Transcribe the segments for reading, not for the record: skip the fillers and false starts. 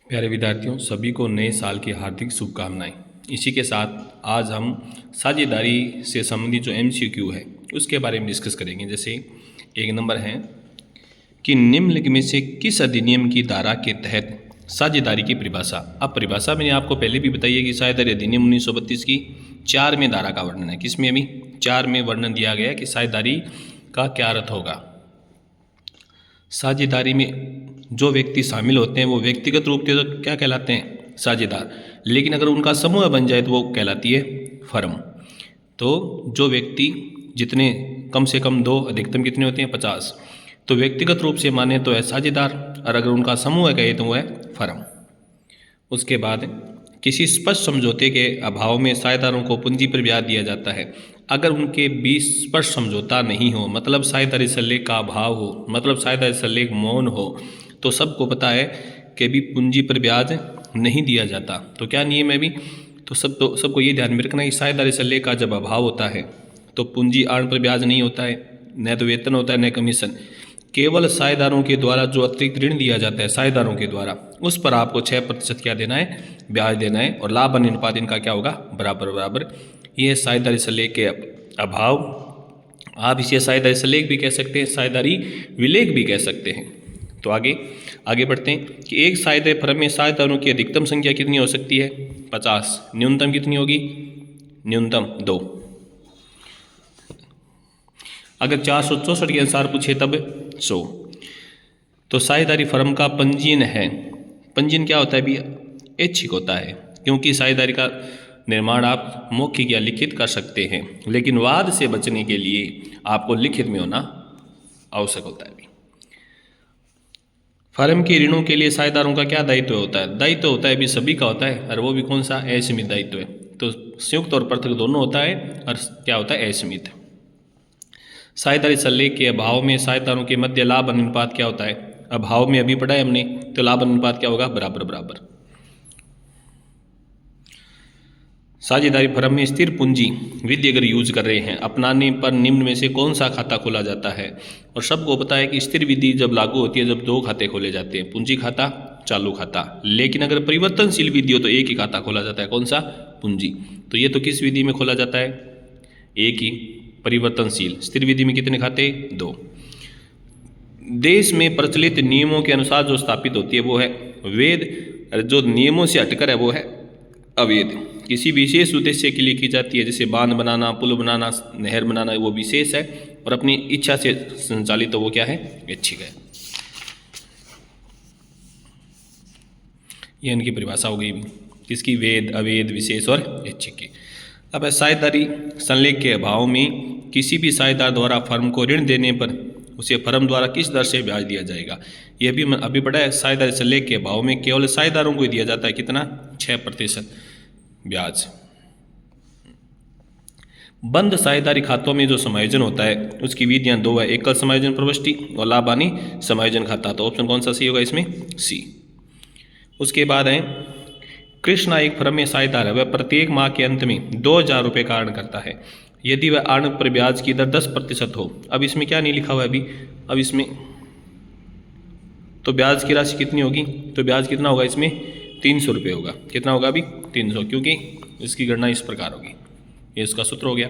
प्यारे विद्यार्थियों, सभी को नए साल की हार्दिक शुभकामनाएं। इसी के साथ आज हम साझेदारी से संबंधित जो MCQ है उसके बारे में डिस्कस करेंगे। जैसे एक नंबर है कि निम्नलिखित में से किस अधिनियम की धारा के तहत साझेदारी की परिभाषा। अब परिभाषा मैंने आपको पहले भी बताई है कि साझेदारी अधिनियम 1932 की 4 में धारा का वर्णन है। किसमें? अभी 4 में वर्णन दिया गया है कि साझेदारी का क्या अर्थ होगा। साझेदारी में जो व्यक्ति शामिल होते हैं वो व्यक्तिगत रूप से तो क्या कहलाते हैं? साझेदार। लेकिन अगर उनका समूह बन जाए तो वो कहलाती है फर्म। तो जो व्यक्ति जितने कम से कम 2, अधिकतम कितने होते हैं? 50। तो व्यक्तिगत रूप से माने तो है साझेदार, और अगर उनका समूह कहे तो वो है फर्म। उसके बाद किसी स्पष्ट समझौते के अभाव में साझेदारों को पूंजी पर ब्याज दिया जाता है। अगर उनके बीच स्पष्ट समझौता नहीं हो, मतलब साझेदारी सल्लेख का अभाव हो, मतलब साझेदारी सल्लेख मौन हो, तो सबको पता है कि भी पूंजी पर ब्याज नहीं दिया जाता। तो क्या नियम है भी? तो सबको ये ध्यान में रखना है कि साझेदारी सल्लेख का जब अभाव होता है तो पूंजी आर्ण पर ब्याज नहीं होता है, न तो वेतन होता है न कमीशन। केवल साझेदारों के द्वारा जो अतिरिक्त ऋण दिया जाता है साझेदारों के द्वारा, उस पर आपको 6% क्या देना है? ब्याज देना है। और लाभ अनुपात इनका क्या होगा? बराबर बराबर। ये साझेदारी सल्लेख के अभाव। आप इसे साझेदारी सल्लेख भी कह सकते हैं, साझेदारी विलेख भी कह सकते हैं। तो आगे बढ़ते हैं कि एक साझेदारी फर्म में साझेदारों की अधिकतम संख्या कितनी हो सकती है? 50। न्यूनतम कितनी होगी? न्यूनतम 2। अगर 464 के अनुसार पूछे तब 100। तो साझेदारी फर्म का पंजीयन है। पंजीयन क्या होता है भी? ऐच्छिक होता है, क्योंकि साझेदारी का निर्माण आप मौखिक या लिखित कर सकते हैं, लेकिन वाद से बचने के लिए आपको लिखित में होना आवश्यक होता है। फर्म के ऋणों के लिए साझेदारों का क्या दायित्व होता है? दायित्व होता है भी सभी का होता है, और वो भी कौन सा? असीमित दायित्व है। तो संयुक्त और पृथक दोनों होता है, और क्या होता है? असीमित। साझेदारी सल्लेख के अभाव में साझेदारों के मध्य लाभ अनुपात क्या होता है? अभाव में अभी पढ़ा है हमने, तो लाभ अनुपात क्या होगा? बराबर बराबर। साझेदारी फर्म में स्थिर पूंजी विधि अगर यूज कर रहे हैं, अपनाने पर निम्न में से कौन सा खाता खोला जाता है? और सबको पता है कि स्थिर विधि जब लागू होती है जब 2 खाते खोले जाते हैं, पूंजी खाता, चालू खाता। लेकिन अगर परिवर्तनशील विधि हो तो एक ही खाता खोला जाता है। कौन सा? पूंजी। तो ये तो किस विधि में खोला जाता है? एक ही। परिवर्तनशील। स्थिर विधि में कितने खाते? 2। देश में प्रचलित नियमों के अनुसार जो स्थापित होती है वो है वेद, जो नियमों से हटकर है वो है अवैध। किसी विशेष उद्देश्य के लिए की जाती है, जैसे बांध बनाना, पुल बनाना, नहर बनाना, वो विशेष है, और अपनी इच्छा से संचालित तो वो क्या है? ऐच्छिक है। ये इनकी परिभाषा हो गई किसकी? वेद, अवैध, विशेष और ऐच्छिक की। अब साझेदारी सल्लेख के अभाव में किसी भी साझेदार द्वारा फर्म को ऋण देने पर उसे फर्म द्वारा किस दर से ब्याज दिया जाएगा? यह भी अभी पढ़ा है। साझेदारी सल्लेख के अभाव में केवल साझेदारों को दिया जाता है कितना? 6% ब्याज। बंद साझेदारी खातों में जो समायोजन होता है उसकी विधियां 2 है, एकल समायोजन प्रविष्टि और लाभ हानि समायोजन खाता। तो ऑप्शन कौन सा सही होगा इसमें? सी। उसके बाद है कृष्णा एक फर्म में साझेदार है, वह प्रत्येक माह के अंत में 2000 रुपये का ऋण करता है। यदि वह ऋण पर ब्याज की दर 10% हो। अब इसमें क्या नहीं लिखा हुआ है अभी? अब इसमें तो ब्याज की राशि कितनी होगी? तो ब्याज कितना होगा इसमें? 300 रुपये होगा। कितना होगा अभी? 300, क्योंकि इसकी गणना इस प्रकार होगी। ये इसका सूत्र हो गया।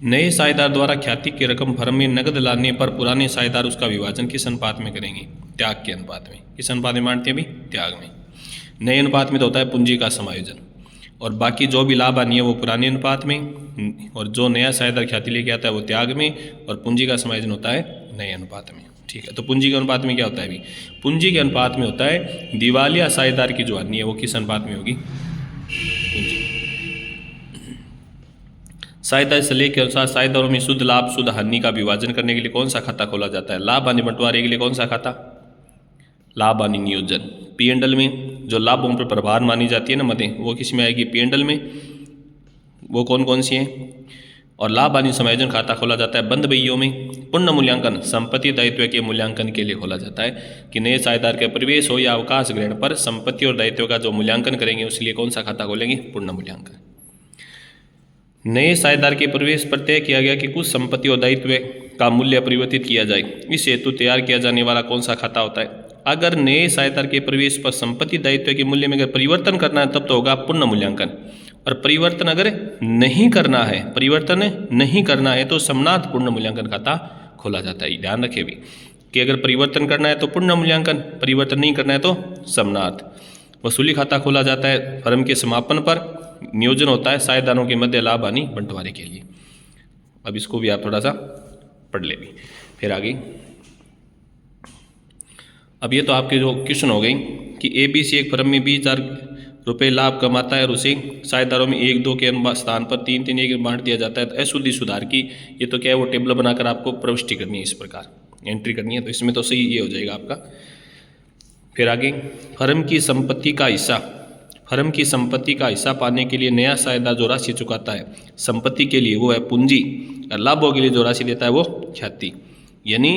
नए साझेदार द्वारा ख्याति की रकम फर्म में नकद लाने पर पुराने साझेदार उसका विभाजन किस अनुपात में करेंगे? त्याग के अनुपात में। किस अनुपात में बांटते हैं अभी? त्याग में। नए अनुपात में तो होता है पूंजी का समायोजन, और बाकी जो भी लाभ हानि है वो पुराने अनुपात में, और जो नया साझेदार ख्याति लेके आता है वो त्याग में, और पूंजी का समायोजन होता है नए अनुपात में। ठीक है। तो पूंजी के अनुपात में क्या होता है अभी? पूंजी के अनुपात में होता है दिवालिया साझेदार की जो हानि है वो किस अनुपात में होगी? पूंजी। साझेदारी सल्लेख के अनुसार साझेदारों में शुद्ध लाभ शुद्ध हानि का विभाजन करने के लिए कौन सा खाता खोला जाता है? लाभ हानि बंटवारे के लिए कौन सा खाता? लाभ हानि नियोजन। P&L में जो लाभों पर प्रभार मानी जाती है ना मदें, वो किस में आएगी? P&L में। वो कौन कौन सी हैं? और लाभ हानि समायोजन खाता खोला जाता है बंद बहियों में। पुण्य मूल्यांकन संपत्ति दायित्व के मूल्यांकन के लिए खोला जाता है कि नए साझेदार के प्रवेश हो या अवकाश ग्रहण पर संपत्ति और दायित्व का जो मूल्यांकन करेंगे उसके लिए कौन सा खाता खोलेंगे? पुण्य मूल्यांकन। नए साझेदार के प्रवेश पर तय किया गया कि कुछ संपत्ति और दायित्व का मूल्य परिवर्तित किया जाए, इस हेतु तैयार किया जाने वाला कौन सा खाता होता है? अगर नए साझेदार के प्रवेश पर संपत्ति दायित्व के मूल्य में अगर परिवर्तन करना है तब तो होगा पुनः मूल्यांकन, और परिवर्तन अगर नहीं करना है तो समनार्थ पूर्ण मूल्यांकन खाता खोला जाता है। ध्यान रखिए भी कि अगर परिवर्तन करना है तो पुनः मूल्यांकन, परिवर्तन नहीं करना है तो समनार्थ। वसूली खाता खोला जाता है फर्म के समापन पर, नियोजन होता है साझेदारों के मध्य लाभ हानि बंटवारे के लिए। अब इसको भी आप थोड़ा सा पढ़ ले भी। फिर आगे, अब ये तो आपके जो क्वेश्चन हो गई कि ABC एक फर्म में 20,000 रुपये लाभ कमाता है और उसे साझेदारों में 1-2 के स्थान पर 3-3 बांट दिया जाता है। तो अशुद्धि सुधार की ये तो क्या है, वो टेबल बनाकर आपको प्रविष्टि करनी है, इस प्रकार एंट्री करनी है। तो इसमें तो सही ये हो जाएगा आपका। फिर आगे, फर्म की संपत्ति का हिस्सा पाने के लिए नया साझेदार जो राशि चुकाता है संपत्ति के लिए वो है पूंजी, और लाभों के लिए जो राशि देता है वो ख्याति। यानी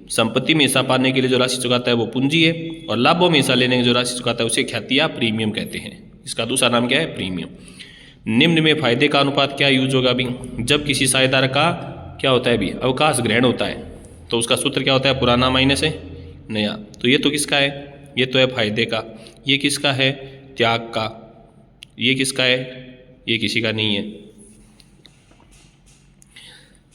संपत्ति में हिस्सा पाने के लिए जो राशि चुकाता है वो पूंजी है, और लाभों में हिस्सा लेने की जो राशि चुकाता है उसे ख्याति या प्रीमियम कहते हैं। इसका दूसरा नाम क्या है, प्रीमियम। निम्न में फायदे का अनुपात क्या यूज होगा अभी, जब किसी साझेदार का क्या होता है अभी, अवकाश ग्रहण होता है तो उसका सूत्र क्या होता है, पुराना माइनस है नया। तो ये तो किसका है, ये तो है फायदे का। ये किसका है, त्याग का। ये किसका है, ये किसी का नहीं है।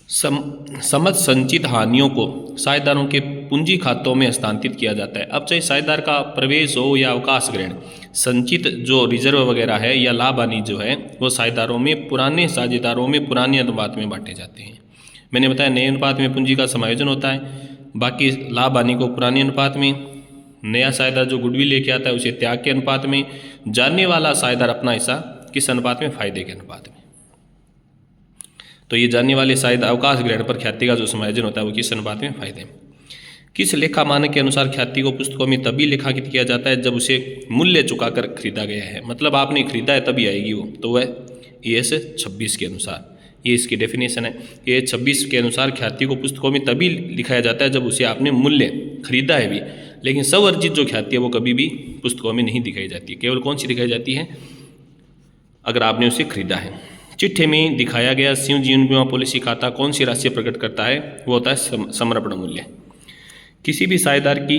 समझ संचित हानियों को साझेदारों के पूंजी खातों में हस्तांतरित किया जाता है। अब चाहे साझेदार का प्रवेश हो या अवकाश ग्रहण, संचित जो रिजर्व वगैरह है या लाभ हानि जो है वो साझेदारों में, पुराने साझेदारों में पुराने अनुपात में बांटे जाते हैं। मैंने बताया नए अनुपात में पूंजी का समायोजन होता है, बाकी लाभ हानि को पुराने अनुपात में, नया साझेदार जो गुडविल लेके आता है उसे त्याग के अनुपात में, जानने वाला साझेदार अपना हिस्सा किस अनुपात में, फायदे के अनुपात में। तो ये जानने वाले साझेदार अवकाश ग्रहण पर ख्याति का जो समायोजन होता है वो किस अनुपात में, फायदे में। किस लेखा मानक के अनुसार ख्याति को पुस्तकों में तभी लेखांकित किया जाता है जब उसे मूल्य चुकाकर खरीदा गया है, मतलब आपने खरीदा है तभी आएगी वो, तो वह AS 26 के अनुसार, ये इसकी डेफिनेशन है। AS 26 के अनुसार ख्याति को पुस्तकों में तभी लिखाया जाता है जब उसे आपने मूल्य खरीदा है भी, लेकिन स्वर्जित जो ख्याति है वो कभी भी पुस्तकों में नहीं दिखाई जाती, केवल कौन सी दिखाई जाती है, अगर आपने उसे खरीदा है। चिट्ठे में दिखाया गया संयुक्त जीवन बीमा पॉलिसी खाता कौन सी राशि प्रकट करता है, वो होता है समर्पण मूल्य। किसी भी साझेदार की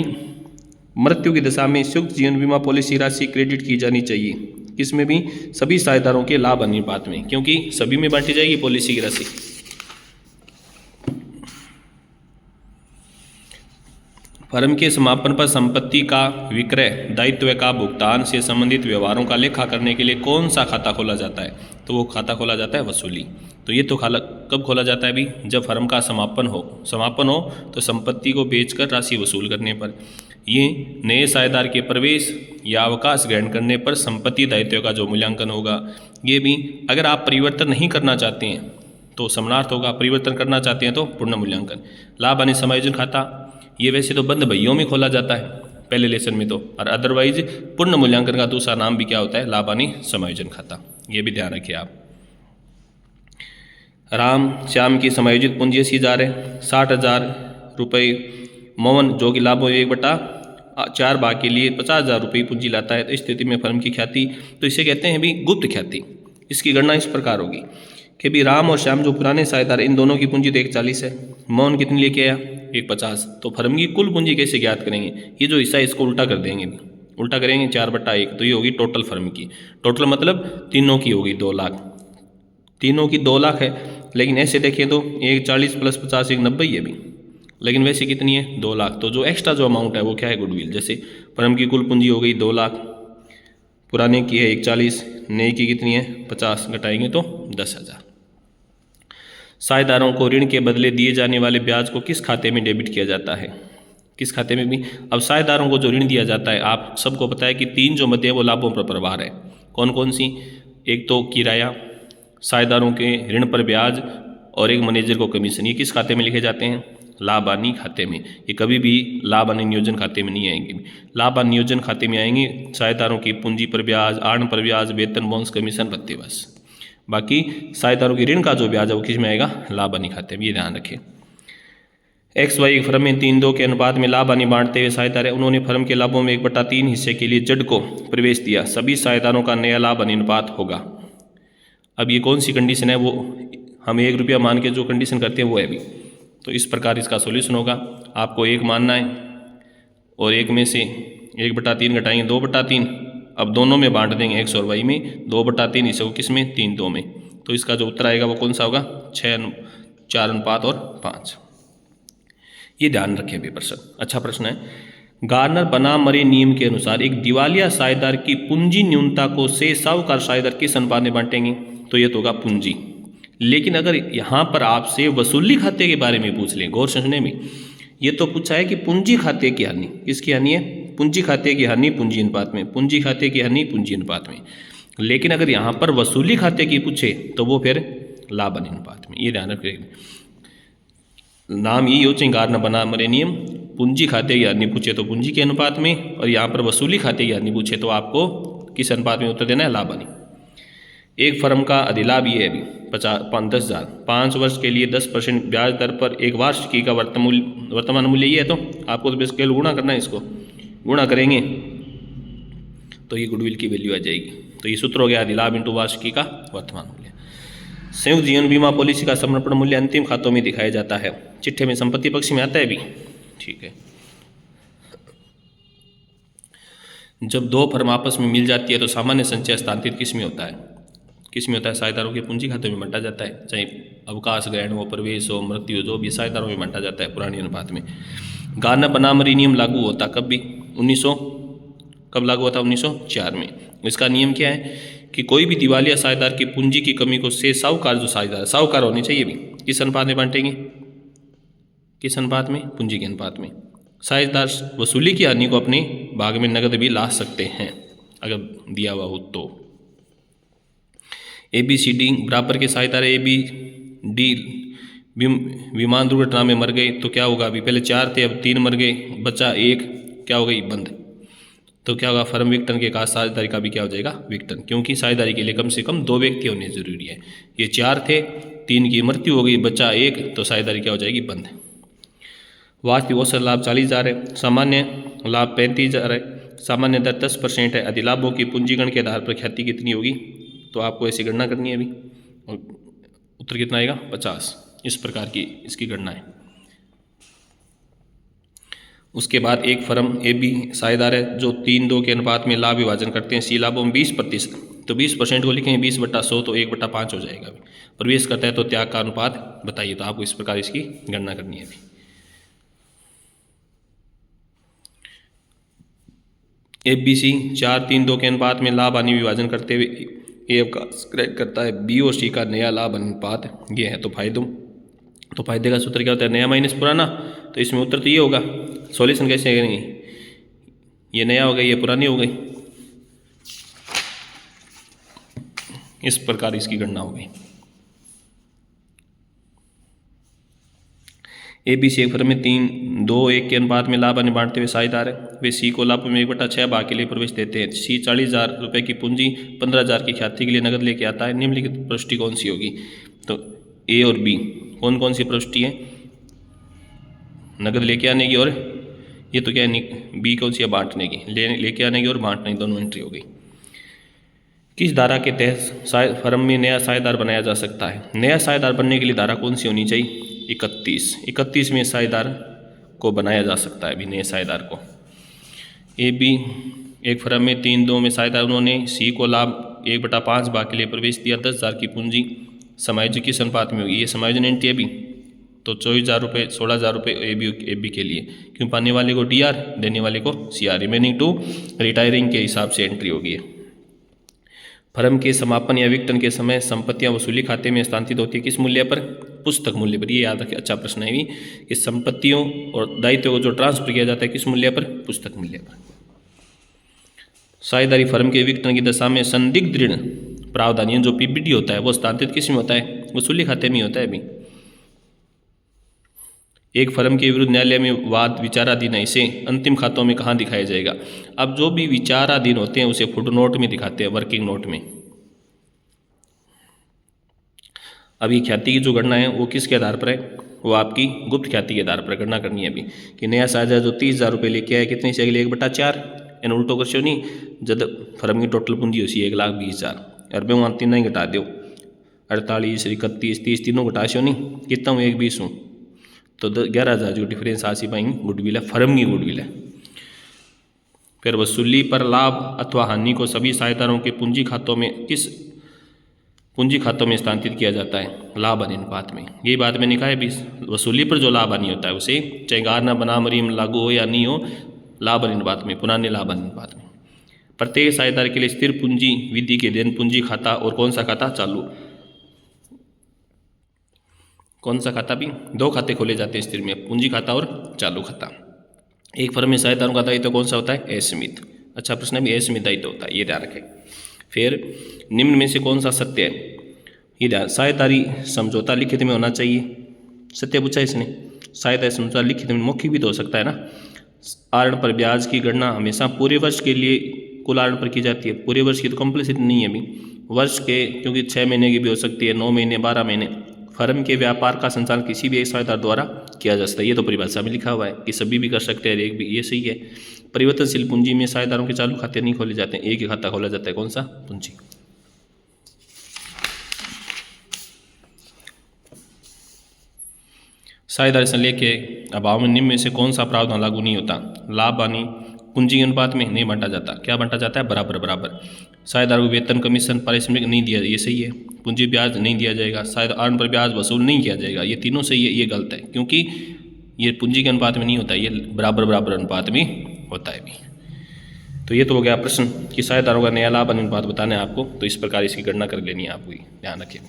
मृत्यु की दशा में संयुक्त जीवन बीमा पॉलिसी राशि क्रेडिट की जानी चाहिए, किसमें भी, सभी साझेदारों के लाभ अनुपात में, क्योंकि सभी में बांटी जाएगी पॉलिसी की राशि। फर्म के समापन पर संपत्ति का विक्रय दायित्व का भुगतान से संबंधित व्यवहारों का लेखा करने के लिए कौन सा खाता खोला जाता है, तो वो खाता खोला जाता है वसूली। तो ये तो कब खोला जाता है अभी, जब फर्म का समापन हो तो संपत्ति को बेचकर राशि वसूल करने पर। ये नए साझेदार के प्रवेश या अवकाश ग्रहण करने पर संपत्ति दायित्व का जो मूल्यांकन होगा। ये भी अगर आप परिवर्तन नहीं करना चाहते हैं तो समनार्थ होगा, परिवर्तन करना चाहते हैं तो पूर्ण मूल्यांकन। लाभ हानि समायोजन खाता, ये वैसे तो बंद भइयों में खोला जाता है पहले लेसन में तो, और अदरवाइज पूर्ण मूल्यांकन का दूसरा नाम भी क्या होता है, लाभ हानि समायोजन खाता। ये भी ध्यान रखिए आप। राम श्याम की समायोजित पूंजी 80,000 है, 60,000 रुपये मोहन जो कि लाभों 1/4 भाग के लिए 50,000 रुपये पूंजी लाता है। तो इस स्थिति में फर्म की ख्याति, तो इसे कहते हैं भी गुप्त ख्याति। इसकी गणना इस प्रकार होगी कि भी राम और श्याम जो पुराने साझेदार, इन दोनों की पूंजी तो 140 है, मोहन कितनी लेके आया 150। तो फर्म की कुल पूंजी कैसे ज्ञात करेंगे, ये जो हिस्सा इसको उल्टा कर देंगे, उल्टा करेंगे 4/1, तो ये होगी टोटल फर्म की। टोटल मतलब तीनों की होगी 2 लाख, तीनों की 2 लाख है, लेकिन ऐसे देखें तो 140 + 50 190 है भी, लेकिन वैसे कितनी है 2 लाख। तो जो एक्स्ट्रा जो अमाउंट है वो क्या है, गुडविल। जैसे फर्म की कुल पूंजी हो गई 2 लाख, पुराने की है 140, नए की कितनी है 50, घटाएंगे तो 10,000। साझेदारों को ऋण के बदले दिए जाने वाले ब्याज को किस खाते में डेबिट किया जाता है, किस खाते में भी। अब साझेदारों को जो ऋण दिया जाता है, आप सबको पता है कि 3 जो मद है वो लाभों पर प्रभार है। कौन कौन सी, एक तो किराया, साझेदारों के ऋण पर ब्याज, और एक मैनेजर को कमीशन। ये किस खाते में लिखे जाते हैं, लाभ हानि खाते में। ये कभी भी लाभ हानि नियोजन खाते में नहीं आएंगे। लाभ हानि नियोजन खाते में आएंगे साझेदारों की पूंजी पर ब्याज, आर्ण पर ब्याज, वेतन, बोनस, कमीशन, भत्ते, बस। बाकी साझेदारों की ऋण का जो ब्याज है वो किस में आएगा, लाभ हानि खाते में। ये ध्यान रखें। XY फर्म में 3-2 के अनुपात में लाभ हानि बांटते हुए साझेदार है, उन्होंने फर्म के लाभों में 1/3 हिस्से के लिए जड को प्रवेश दिया। सभी साझेदारों का नया लाभ हानि अनुपात होगा। अब ये कौन सी कंडीशन है, वो हम 1 रुपया मान के जो कंडीशन करते हैं वो है अभी। तो इस प्रकार इसका सॉल्यूशन होगा। आपको 1 मानना है, और एक में से 1/3 घटाएंगे 2/3, अब दोनों में बांट देंगे x और y में, 2/3 इसे को किस में 3/2 में। तो इसका जो उत्तर आएगा वो कौन सा होगा 4:5 ये ध्यान रखें पेपर सर। अच्छा प्रश्न है, गार्नर बना मरे नियम के अनुसार एक दिवालिया साझेदार की पूंजी न्यूनता को से साहूकार साझेदार किस अनुपात में बांटेंगे, तो ये तो होगा पूंजी। लेकिन अगर यहाँ पर आपसे वसूली खाते के बारे में पूछ लें, गौर समझने में, ये तो पूछा है कि पूंजी खाते की हानि, किसकी हानि है, पूंजी खाते की हानि पूंजी अनुपात में, पूंजी खाते की हानि पूंजी अनुपात में। लेकिन अगर यहाँ पर वसूली खाते की पूछे तो वो फिर लाभ हानि अनुपात में। ये ध्यान रखें, नाम यही हो चाहिए गार्नर बना मरे नियम। पूंजी खाते की हानि पूछे तो पूंजी के अनुपात में, और यहाँ पर वसूली खाते की हानि पूछे तो आपको किस अनुपात में उत्तर देना है, लाभ हानि। एक फर्म का अधिलाभ ये है अभी 10,000, 5 वर्ष के लिए 10% ब्याज दर पर एक वार्षिकी का वर्तमान मूल्य ये है, तो आपको तो स्केल गुणा करना है, इसको गुणा करेंगे तो ये गुडविल की वैल्यू आ जाएगी। तो ये सूत्र हो गया अधिलाभ इंटू वार्षिकी का वर्तमान मूल्य। संयुक्त जीवन बीमा पॉलिसी का समर्पण मूल्य अंतिम खातों में दिखाया जाता है, चिट्ठे में संपत्ति पक्ष में आता है भी, ठीक है। जब दो फर्म आपस में मिल जाती है तो सामान्य संचय हस्तांतरित किस में होता है, किस में होता है, साझेदारों के पूंजी खाते में बांटा जाता है, चाहे अवकाश ग्रहण हो, प्रवेश हो, मृत्यु हो, जो भी साझेदारों में बांटा जाता है पुरानी अनुपात में। गार्नर बनाम नियम लागू होता कब भी, 1900 कब लागू होता, 1904 में। इसका नियम क्या है कि कोई भी दिवालिया साझेदार की पूंजी की कमी को से साहूकार, जो साझेदार साहूकार होने चाहिए भी, किस अनुपात में बांटेंगे, किस अनुपात में, पूंजी के अनुपात में। साझेदार वसूली की हानि को अपने भाग में नकद भी ला सकते हैं अगर दिया हुआ हो तो। ABCD बराबर के साझेदार ABD विमान दुर्घटना में मर गए तो क्या होगा, अभी पहले 4 थे अब 3 मर गए, बचा 1, क्या हो गई, बंद। तो क्या होगा, फर्म विघटन के काज साझेदारी का भी क्या हो जाएगा, विघटन, क्योंकि साझेदारी के लिए कम से कम 2 व्यक्ति होने जरूरी है। ये 4 थे, 3 की मृत्यु हो गई, बचा 1, तो साझेदारी क्या हो जाएगी, बंद। वास्तविक औसत लाभ 40,000 है, सामान्य लाभ 35,000 है, सामान्य दर 10% है, अधिलाभों की पूंजीगण के आधार पर ख्याति कितनी होगी, तो आपको ऐसी गणना करनी है अभी, और उत्तर कितना आएगा, 50। इस प्रकार की इसकी गणना है। उसके बाद एक फर्म AB साझेदार है जो 3-2 के अनुपात में लाभ विभाजन करते हैं, सी लाभों में 20%, तो 20% को लिखेंगे 20/100, तो 1/5 हो जाएगा। प्रवेश करता है तो त्याग का अनुपात बताइए, तो आपको इस प्रकार इसकी गणना करनी है अभी। ABC 4-3-2 के अनुपात में लाभ हानि विभाजन करते हुए ए अवकाश ग्रहण करता है, B और C का नया लाभ अनुपात ये है। तो फायदे का सूत्र क्या होता है, नया माइनस पुराना, तो इसमें उत्तर तो ये होगा। सॉल्यूशन कैसे करेंगे, ये नया हो गया, ये पुरानी हो गई, इस प्रकार इसकी गणना हो गई। ABC एक फर्म में 3-2-1 के अनुपात में लाभ हानि बांटते हुए साझेदार है, वे C को लाभ में 1/6 भाग के लिए प्रवेश देते हैं। C 40,000 रुपये की पूंजी 15,000 की ख्याति के लिए नगद लेके आता है, निम्नलिखित प्रविष्टि कौन सी होगी, तो A और B कौन कौन सी प्रविष्टि है, नगद लेके आने की, और ये तो क्या है B कौन सी है, बांटने की, लेके आने की और बांटने की, दोनों एंट्री हो गई। किस धारा के तहत फर्म में नया साझेदार बनाया जा सकता है, नया साझेदार बनने के लिए धारा कौन सी होनी चाहिए, 31 में साझेदार को बनाया जा सकता है अभी, नए साझेदार को। AB एक फर्म में 3-2 में साझेदार, उन्होंने C को लाभ 1/5 भाग के लिए प्रवेश दिया, 10,000 की पूंजी समायोजन किस अनुपात में होगी, ये समायोजन एंट्री अभी, तो 24,000 रुपये 16,000 रुपये AB के लिए, क्यों, पाने वाले को DR, देने वाले को CR, रिमेनिंग टू रिटायरिंग के हिसाब से एंट्री होगी। फर्म के समापन या विघटन के समय संपत्तियां वसूली खाते में हस्तांतरित होती है किस मूल्य पर, पुस्तक मूल्य पर। ये याद रखें, अच्छा प्रश्न है भी, कि संपत्तियों और दायित्वों को जो ट्रांसफर किया जाता है किस मूल्य पर, पुस्तक मूल्य पर। साझेदारी फर्म के विघटन की दशा में संदिग्ध ऋण प्रावधान जो PBD होता है वो हस्तांतरित किस में होता है, वसूली खाते में होता है अभी। एक फर्म के विरुद्ध न्यायालय में वाद विचाराधीन है, इसे अंतिम खातों में कहाँ दिखाया जाएगा। अब जो भी विचाराधीन होते हैं उसे फुट नोट में दिखाते हैं, वर्किंग नोट में। अभी ख्याति की जो गणना है वो किसके आधार पर है, वो आपकी गुप्त ख्याति के आधार पर गणना करनी है अभी, कि नया साझेदार जो 30,000 रुपये लेके आया, कितने से अगले 1/4, यानी उल्टो कर नहीं, जब फर्म की टोटल पूंजी होती है 1,20,000, अरबे वहाँ 3 ही घटा दो, 48, 31, 30 तीनों घटा सो नहीं, कितना हूँ 1,20 हूँ, तो 11,000 जो डिफरेंस आ सी पाएंगे, गुडविल है, फर्म की गुडविल है। फिर वसूली पर लाभ अथवा हानि को सभी साझेदारों के पूंजी खातों में किस पूंजी खातों में स्थानांतरित किया जाता है? लाभ हानि अनुपात में। यही बात मैंने कहा है भी, वसूली पर जो लाभ हानि होता है उसे चाहे गारना बनाम रीम लागू हो या नहीं हो, लाभ हानि अनुपात में, पुराने लाभ हानि अनुपात में। प्रत्येक साझेदार के लिए स्थिर पूंजी विधि के देन पूंजी खाता और कौन सा खाता? चालू। कौन सा खाता? भी दो खाते खोले जाते हैं स्थिर में, पूंजी खाता और चालू खाता। एक फर्म में साझेदारों का दायित्व कौन सा होता है? असीमित। अच्छा प्रश्न भी, असीमित दायित्व होता है, ये ध्यान रखें। फिर निम्न में से कौन सा सत्य है? ये ध्यान, साझेदारी समझौता लिखित में होना चाहिए, सत्य पूछा इसने। साझेदारी समझौता लिखित में, मौखिक भी तो हो सकता है ना। आरण पर ब्याज की गणना हमेशा पूरे वर्ष के लिए कुल आरण पर की जाती है। पूरे वर्ष की तो कंपल्सरी नहीं है अभी, वर्ष के, क्योंकि 6 महीने की भी हो सकती है, 9 महीने, 12 महीने। फर्म के व्यापार का संचालन किसी भी एक साझेदार द्वारा किया जा सकता है, ये तो परिभाषा में लिखा हुआ है कि सभी भी कर सकते हैं, एक भी, ये सही है। परिवर्तनशील पूंजी में साझेदारों के चालू खाते नहीं खोले जाते हैं, एक ही खाता खोला जाता है, कौन सा? पूंजी। साझेदारी से लेके अभाव में निम्न में से कौन सा प्रावधान लागू नहीं होता? लाभ हानि पूंजी अनुपात में नहीं बांटा जाता। क्या बांटा जाता है? बराबर बराबर। साझेदार को वेतन, कमीशन, पारिश्रमिक नहीं दिया, ये सही है। पूंजी ब्याज नहीं दिया जाएगा, साझेदार आरण पर ब्याज वसूल नहीं किया जाएगा, ये तीनों सही है, ये गलत है, क्योंकि ये पूंजी के अनुपात में नहीं होता है, ये बराबर बराबर अनुपात में होता है भी। तो ये तो हो गया प्रश्न कि साझेदारों का नया लाभ अनुपात बताना है आपको, तो इस प्रकार इसकी गणना कर लेनी है आपको, ध्यान रखें।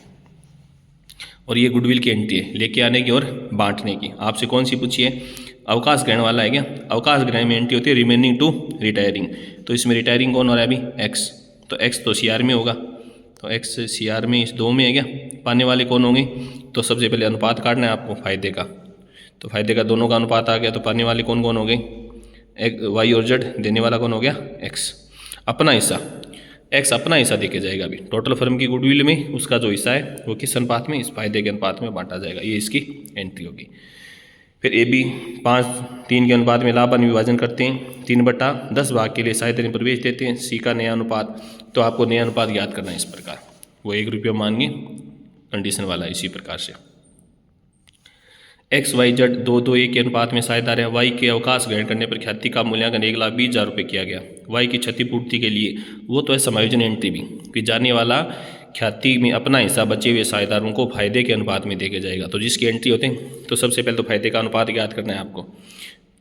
और ये गुडविल की एंट्री है, लेके आने की और बांटने की। आपसे कौन सी पूछी है? अवकाश ग्रहण वाला है क्या? अवकाश ग्रहण में एंट्री होती है रिमेनिंग टू रिटायरिंग, तो इसमें रिटायरिंग कौन हो रहा है अभी? एक्स, तो एक्स तो CR में होगा, तो एक्स CR में, इस 2 में है क्या? पाने वाले कौन होंगे? तो सबसे पहले अनुपात काटना है आपको फायदे का, तो फायदे का दोनों का अनुपात आ गया, तो पाने वाले कौन कौन हो गए? Y और Z, देने वाला कौन हो गया? X। अपना हिस्सा, X अपना हिस्सा देके जाएगा अभी, टोटल फर्म की गुडविल में उसका जो हिस्सा है वो किस अनुपात में? इस फायदे के अनुपात में बांटा जाएगा, ये इसकी एंट्री होगी। फिर AB 5:3 के अनुपात में लाभ हानि विभाजन करते हैं, 3/10 भाग के लिए साझेदारी प्रवेश देते हैं। C का नया अनुपात, तो आपको नया अनुपात याद करना है इस प्रकार, वो 1 रुपया मानिए कंडीशन वाला, इसी प्रकार से। XYZ 2:1 के अनुपात में साझेदार है। Y के अवकाश ग्रहण करने पर ख्याति का मूल्यांकन 1,20,000 रुपये किया गया। Y की क्षतिपूर्ति के लिए वो तो है समायोजन एंट्री भी, कि जाने वाला ख्याति में अपना हिस्सा बचे हुए साझेदारों को फायदे के अनुपात में देके जाएगा। तो जिसकी एंट्री होते हैं, तो सबसे पहले तो फायदे का अनुपात याद करना है आपको।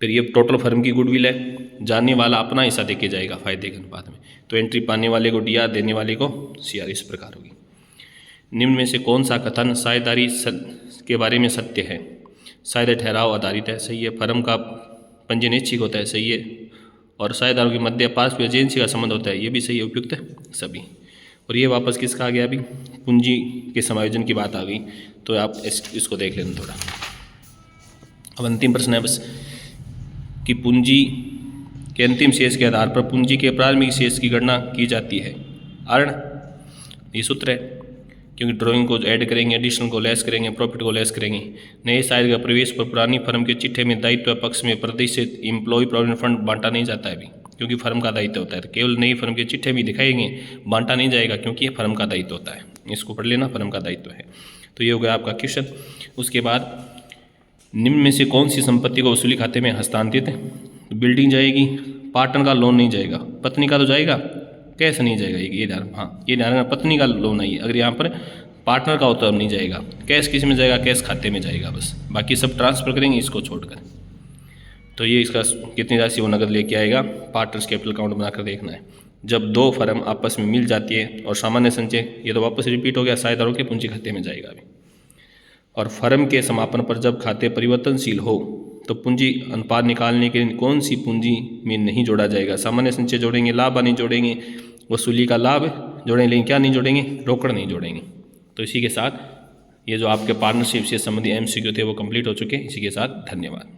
फिर ये टोटल फर्म की गुडविल है, जाने वाला अपना हिस्सा देके जाएगा फायदे के अनुपात में, तो एंट्री पाने वाले को DR, देने वाले को CR, इस प्रकार होगी। निम्न में से कौन सा कथन साझेदारी के बारे में सत्य है? साझेदारी ठहराव आधारित है, सही है। फर्म का पंजीयन ऐच्छिक होता है, सही है। और साझेदारों के मध्य पारस्परिक एजेंसी का संबंध होता है, ये भी सही है, उपयुक्त है सभी। और ये वापस किसका आ गया? अभी पूंजी के समायोजन की बात आ गई, तो आप इसको देख लेना थोड़ा। अब अंतिम प्रश्न है बस, कि पूंजी के अंतिम शेष के आधार पर पूंजी के प्रारंभिक शेष की गणना की जाती है। आरण, ये सूत्र है, क्योंकि ड्राइंग को ऐड करेंगे, एडिशनल को लेस करेंगे, प्रॉफिट को लेस करेंगे। नए साइज का प्रवेश पर पुरानी फर्म के चिट्ठे में दायित्व पक्ष में प्रतिशत एम्प्लॉय प्रोविडेंट फंड बांटा नहीं जाता है अभी, क्योंकि फर्म का दायित्व होता है। तो केवल नई फर्म के चिट्ठे में दिखाएंगे, बांटा नहीं जाएगा, क्योंकि ये फर्म का दायित्व होता है। इसको पढ़ लेना, फर्म का दायित्व है। तो ये हो गया आपका क्वेश्चन। उसके बाद निम्न में से कौन सी संपत्ति को वसूली खाते में हस्तांतरित? बिल्डिंग जाएगी, पार्टनर का लोन नहीं जाएगा, पत्नी का तो जाएगा, कैश नहीं जाएगा, ये ध्यान, हाँ ये ध्यान रखना, पत्नी का लोन नहीं है। अगर यहाँ पर पार्टनर का होता है नहीं जाएगा, कैश किस में जाएगा? कैश खाते में जाएगा बस, बाकी सब ट्रांसफर करेंगे इसको छोड़कर। तो ये इसका कितनी राशि वो नगद लेके आएगा, पार्टनर्स कैपिटल अकाउंट बनाकर देखना है। जब 2 फर्म आपस में मिल जाती है और सामान्य संचय, ये तो वापस रिपीट हो गया, साझेदारों के पूंजी खाते में जाएगा अभी। और फर्म के समापन पर जब खाते परिवर्तनशील हो तो पूंजी अनुपात निकालने के लिए कौन सी पूंजी में नहीं जोड़ा जाएगा? सामान्य संचय जोड़ेंगे, लाभ हानि जोड़ेंगे, वसूली का लाभ जोड़ेंगे, लेकिन क्या नहीं जोड़ेंगे? रोकड़ नहीं जोड़ेंगे। तो इसी के साथ ये जो आपके पार्टनरशिप से संबंधित MCQ थे वो कंप्लीट हो चुके हैं। इसी के साथ धन्यवाद।